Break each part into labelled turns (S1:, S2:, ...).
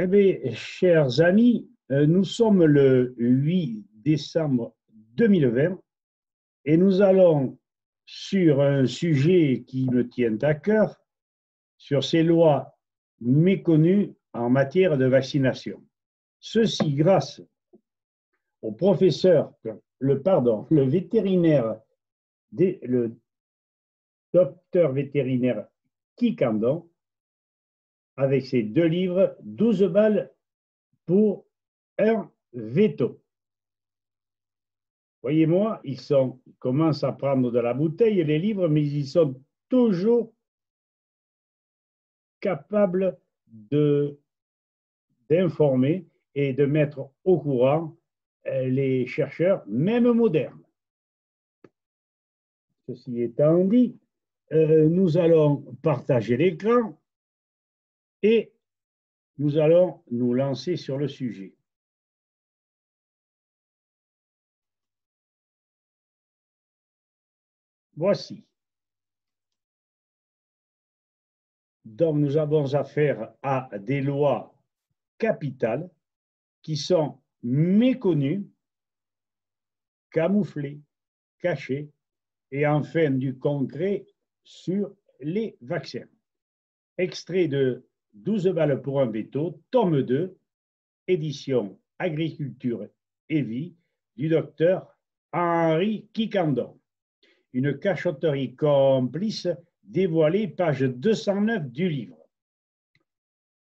S1: Eh bien, chers amis, nous sommes le 8 décembre 2020 et nous allons sur un sujet qui me tient à cœur, sur ces lois méconnues en matière de vaccination. Ceci grâce au professeur, le vétérinaire, le docteur vétérinaire Kikandon, avec ses 2 livres, 12 balles pour un veto. Voyez-moi, ils commencent à prendre de la bouteille, les livres, mais ils sont toujours capables d'informer et de mettre au courant les chercheurs, même modernes. Ceci étant dit, nous allons partager l'écran et nous allons nous lancer sur le sujet. Voici. Donc, nous avons affaire à des lois capitales qui sont méconnues, camouflées, cachées, et enfin du concret sur les vaccins. Extrait de 12 balles pour un veto, tome 2, édition Agriculture et Vie, du docteur Henri Kikandon. Une cachotterie complice dévoilée, page 209 du livre.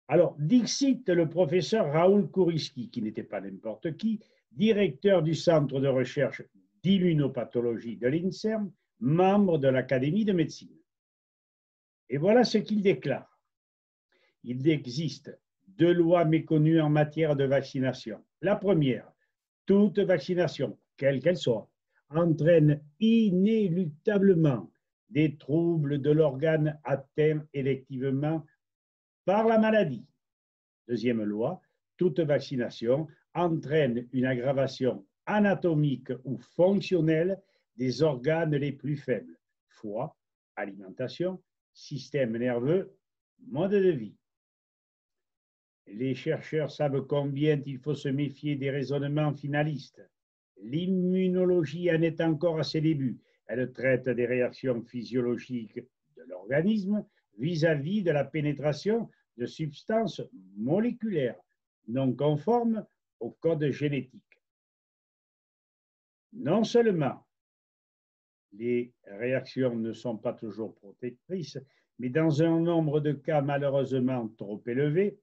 S1: Alors, dixit le professeur Raoul Kouriski, qui n'était pas n'importe qui, directeur du Centre de recherche d'immunopathologie de l'INSERM, membre de l'Académie de médecine. Et voilà ce qu'il déclare. Il existe 2 lois méconnues en matière de vaccination. La première, toute vaccination, quelle qu'elle soit, entraîne inéluctablement des troubles de l'organe atteint électivement par la maladie. Deuxième loi, toute vaccination entraîne une aggravation anatomique ou fonctionnelle des organes les plus faibles, foie, alimentation, système nerveux, mode de vie. Les chercheurs savent combien il faut se méfier des raisonnements finalistes. L'immunologie en est encore à ses débuts. Elle traite des réactions physiologiques de l'organisme vis-à-vis de la pénétration de substances moléculaires non conformes au code génétique. Non seulement les réactions ne sont pas toujours protectrices, mais dans un nombre de cas malheureusement trop élevé,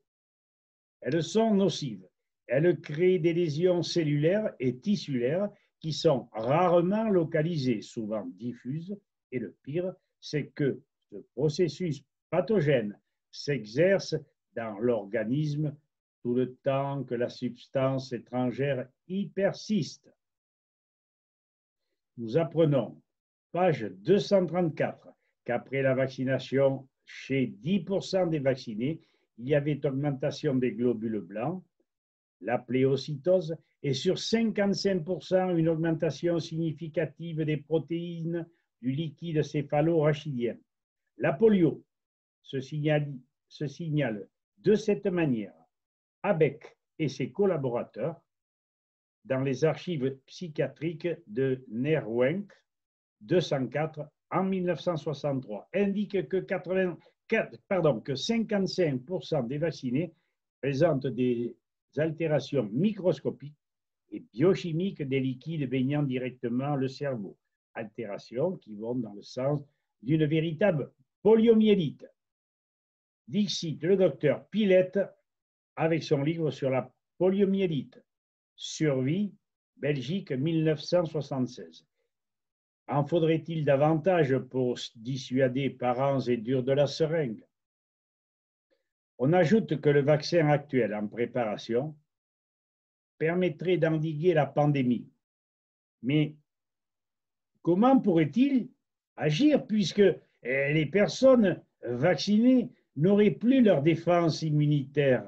S1: elles sont nocives. Elles créent des lésions cellulaires et tissulaires qui sont rarement localisées, souvent diffuses, et le pire, c'est que ce processus pathogène s'exerce dans l'organisme tout le temps que la substance étrangère y persiste. Nous apprenons, page 234, qu'après la vaccination, chez 10% des vaccinés, il y avait augmentation des globules blancs, la pléocytose, et sur 55%, une augmentation significative des protéines du liquide céphalo-rachidien. La polio se signale de cette manière. Abeck et ses collaborateurs, dans les archives psychiatriques de Nerwenck 204 en 1963, indiquent que 55% des vaccinés présentent des altérations microscopiques et biochimiques des liquides baignant directement le cerveau, altérations qui vont dans le sens d'une véritable poliomyélite. Dixit le docteur Pilette avec son livre sur la poliomyélite, Survie, Belgique 1976. En faudrait-il davantage pour dissuader parents et durs de la seringue? On ajoute que le vaccin actuel en préparation permettrait d'endiguer la pandémie. Mais comment pourrait-il agir puisque les personnes vaccinées n'auraient plus leur défense immunitaire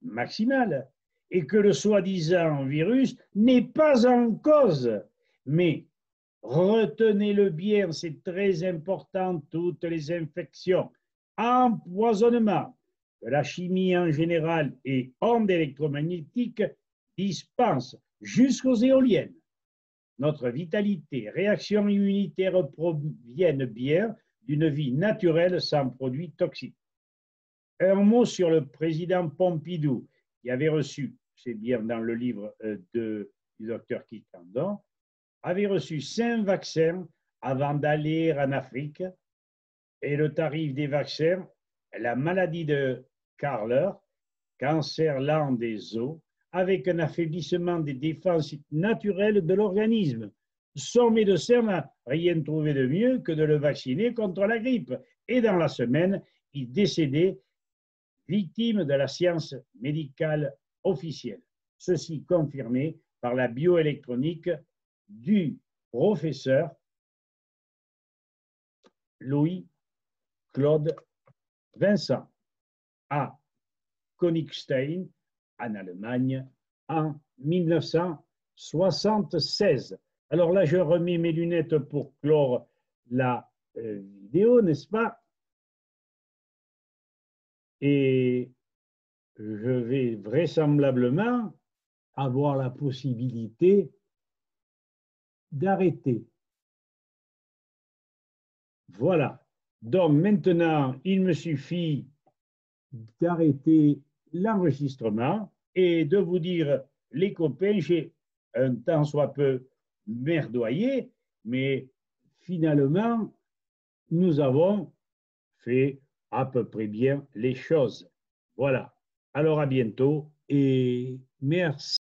S1: maximale et que le soi-disant virus n'est pas en cause? Mais retenez-le bien, c'est très important, toutes les infections, empoisonnement, que la chimie en général et ondes électromagnétiques dispensent jusqu'aux éoliennes. Notre vitalité, réaction immunitaire proviennent bien d'une vie naturelle sans produits toxiques. Un mot sur le président Pompidou, qui avait reçu, c'est bien dans le livre du docteur Kitandon, avait reçu 5 vaccins avant d'aller en Afrique. Et le tarif des vaccins, la maladie de Karler, cancer lent des os, avec un affaiblissement des défenses naturelles de l'organisme. Son médecin n'a rien trouvé de mieux que de le vacciner contre la grippe. Et dans la semaine, il décédait victime de la science médicale officielle. Ceci confirmé par la bioélectronique du professeur Louis-Claude Vincent à Königstein, en Allemagne, en 1976. Alors là, je remets mes lunettes pour clore la vidéo, n'est-ce pas? Et je vais vraisemblablement avoir la possibilité d'arrêter. Voilà. Donc maintenant, il me suffit d'arrêter l'enregistrement et de vous dire, les copains, j'ai un tant soit peu merdoyé, mais finalement, nous avons fait à peu près bien les choses. Voilà. Alors à bientôt et merci.